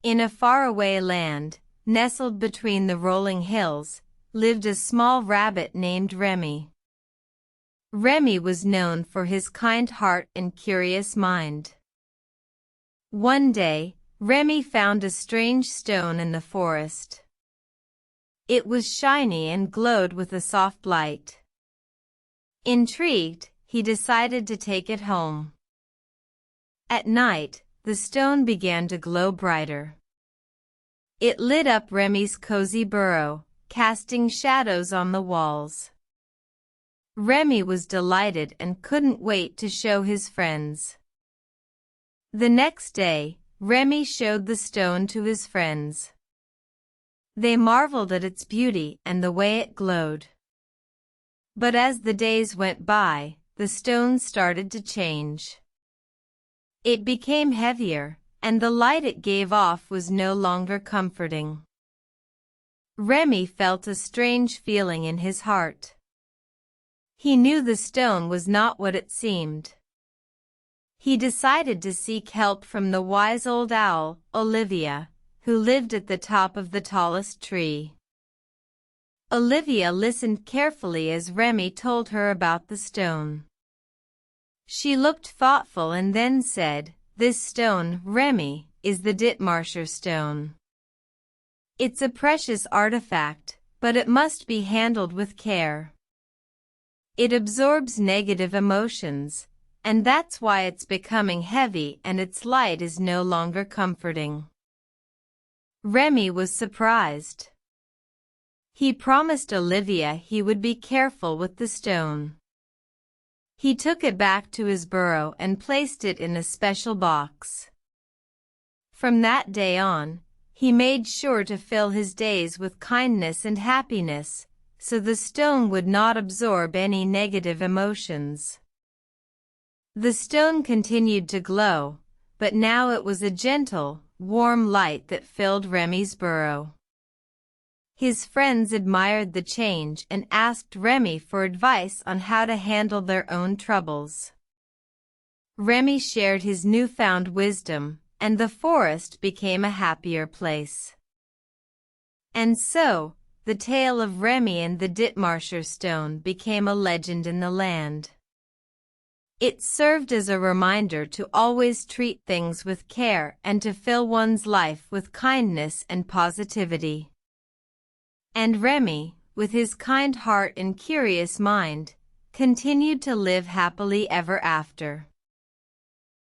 In a faraway land, nestled between the rolling hills, lived a small rabbit named Remy. Remy was known for his kind heart and curious mind. One day, Remy found a strange stone in the forest. It was shiny and glowed with a soft light. Intrigued, he decided to take it home. At night, the stone began to glow brighter. It lit up Remy's cozy burrow, casting shadows on the walls. Remy was delighted and couldn't wait to show his friends. The next day, Remy showed the stone to his friends. They marveled at its beauty and the way it glowed. But as the days went by, the stone started to change. It became heavier, and the light it gave off was no longer comforting. Remy felt a strange feeling in his heart. He knew the stone was not what it seemed. He decided to seek help from the wise old owl, Olivia, who lived at the top of the tallest tree. Olivia listened carefully as Remy told her about the stone. She looked thoughtful and then said, "This stone, Remy, is the Ditmarscher stone. It's a precious artifact, but it must be handled with care. It absorbs negative emotions, and that's why it's becoming heavy and its light is no longer comforting." Remy was surprised. He promised Olivia he would be careful with the stone. He took it back to his burrow and placed it in a special box. From that day on, he made sure to fill his days with kindness and happiness, so the stone would not absorb any negative emotions. The stone continued to glow, but now it was a gentle, warm light that filled Remy's burrow. His friends admired the change and asked Remy for advice on how to handle their own troubles. Remy shared his newfound wisdom, and the forest became a happier place. And so, the tale of Remy and the Ditmarscher stone became a legend in the land. It served as a reminder to always treat things with care and to fill one's life with kindness and positivity. And Remy, with his kind heart and curious mind, continued to live happily ever after.